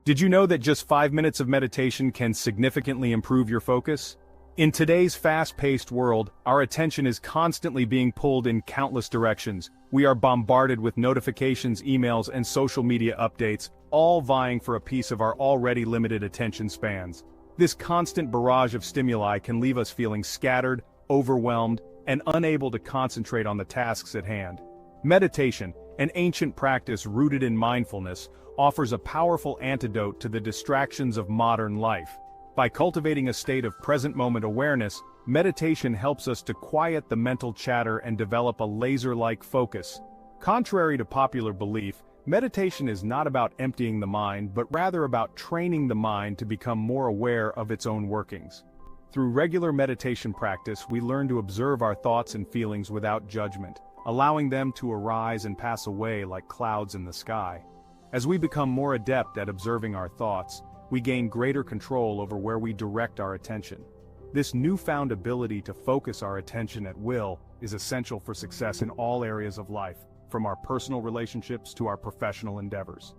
Did you know that just 5 minutes of meditation can significantly improve your focus? In today's fast-paced world, our attention is constantly being pulled in countless directions. We are bombarded with notifications, emails, and social media updates, all vying for a piece of our already limited attention spans. This constant barrage of stimuli can leave us feeling scattered, overwhelmed, and unable to concentrate on the tasks at hand. Meditation, an ancient practice rooted in mindfulness, offers a powerful antidote to the distractions of modern life. By cultivating a state of present-moment awareness, meditation helps us to quiet the mental chatter and develop a laser-like focus. Contrary to popular belief, meditation is not about emptying the mind but rather about training the mind to become more aware of its own workings. Through regular meditation practice, we learn to observe our thoughts and feelings without judgment, allowing them to arise and pass away like clouds in the sky. As we become more adept at observing our thoughts, we gain greater control over where we direct our attention. This newfound ability to focus our attention at will is essential for success in all areas of life, from our personal relationships to our professional endeavors.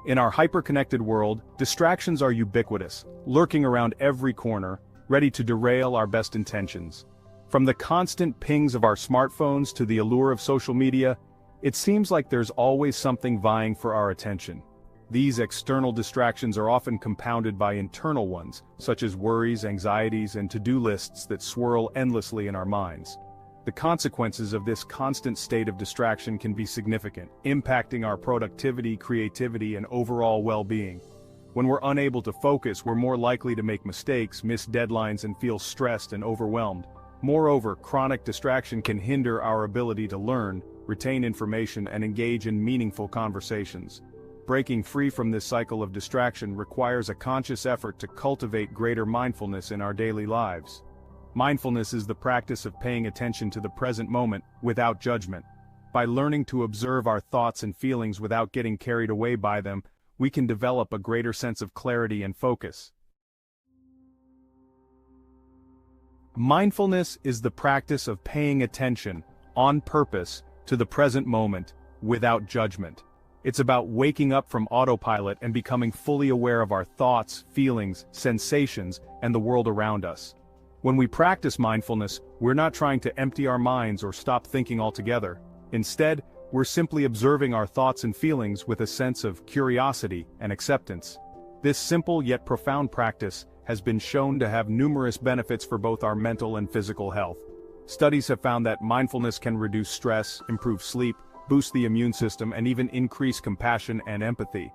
In our hyper-connected world, distractions are ubiquitous, lurking around every corner, ready to derail our best intentions. From the constant pings of our smartphones to the allure of social media, it seems like there's always something vying for our attention. These external distractions are often compounded by internal ones, such as worries, anxieties, and to-do lists that swirl endlessly in our minds. The consequences of this constant state of distraction can be significant, impacting our productivity, creativity, and overall well-being. When we're unable to focus, we're more likely to make mistakes, miss deadlines, and feel stressed and overwhelmed. Moreover, chronic distraction can hinder our ability to learn, retain information, and engage in meaningful conversations. Breaking free from this cycle of distraction requires a conscious effort to cultivate greater mindfulness in our daily lives. Mindfulness is the practice of paying attention to the present moment without judgment. By learning to observe our thoughts and feelings without getting carried away by them, we can develop a greater sense of clarity and focus. Mindfulness is the practice of paying attention, on purpose, to the present moment, without judgment. It's about waking up from autopilot and becoming fully aware of our thoughts, feelings, sensations, and the world around us. When we practice mindfulness, we're not trying to empty our minds or stop thinking altogether. Instead, we're simply observing our thoughts and feelings with a sense of curiosity and acceptance. This simple yet profound practice has been shown to have numerous benefits for both our mental and physical health. Studies have found that mindfulness can reduce stress, improve sleep, boost the immune system, and even increase compassion and empathy.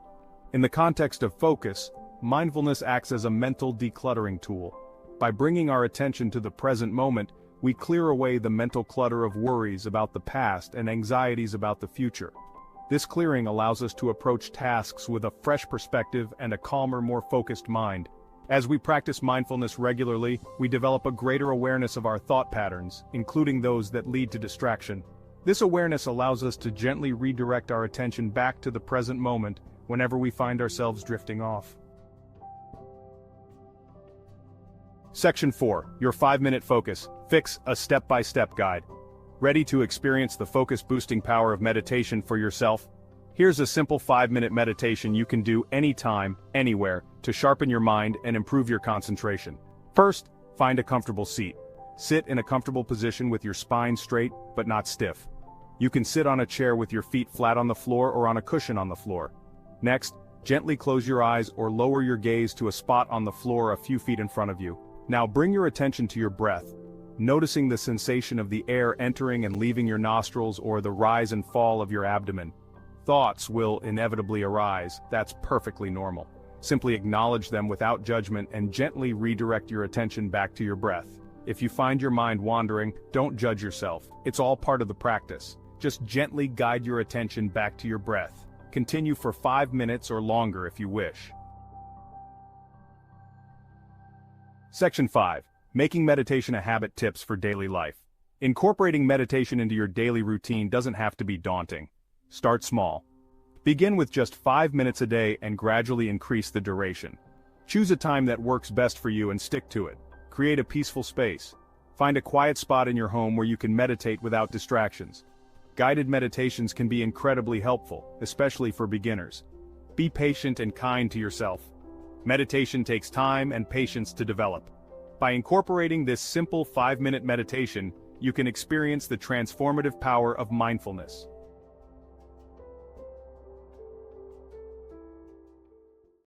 In the context of focus, mindfulness acts as a mental decluttering tool. By bringing our attention to the present moment, we clear away the mental clutter of worries about the past and anxieties about the future. This clearing allows us to approach tasks with a fresh perspective and a calmer, more focused mind. As we practice mindfulness regularly, we develop a greater awareness of our thought patterns, including those that lead to distraction. This awareness allows us to gently redirect our attention back to the present moment whenever we find ourselves drifting off. Section 4. Your 5-minute focus. Fix, a step-by-step guide. Ready to experience the focus-boosting power of meditation for yourself? Here's a simple 5-minute meditation you can do anytime, anywhere, to sharpen your mind and improve your concentration. First, find a comfortable seat. Sit in a comfortable position with your spine straight, but not stiff. You can sit on a chair with your feet flat on the floor or on a cushion on the floor. Next, gently close your eyes or lower your gaze to a spot on the floor a few feet in front of you. Now bring your attention to your breath, noticing the sensation of the air entering and leaving your nostrils or the rise and fall of your abdomen. Thoughts will inevitably arise. That's perfectly normal. Simply acknowledge them without judgment and gently redirect your attention back to your breath. If you find your mind wandering, don't judge yourself. It's all part of the practice. Just gently guide your attention back to your breath. Continue for 5 minutes or longer if you wish. Section 5. Making meditation a habit. Tips for daily life. Incorporating meditation into your daily routine doesn't have to be daunting. Start small. Begin with just 5 minutes a day and gradually increase the duration. Choose a time that works best for you and stick to it. Create a peaceful space. Find a quiet spot in your home where you can meditate without distractions. guided meditations can be incredibly helpful, especially for beginners. Be patient and kind to yourself. Meditation takes time and patience to develop. By incorporating this simple 5-minute meditation, you can experience the transformative power of mindfulness.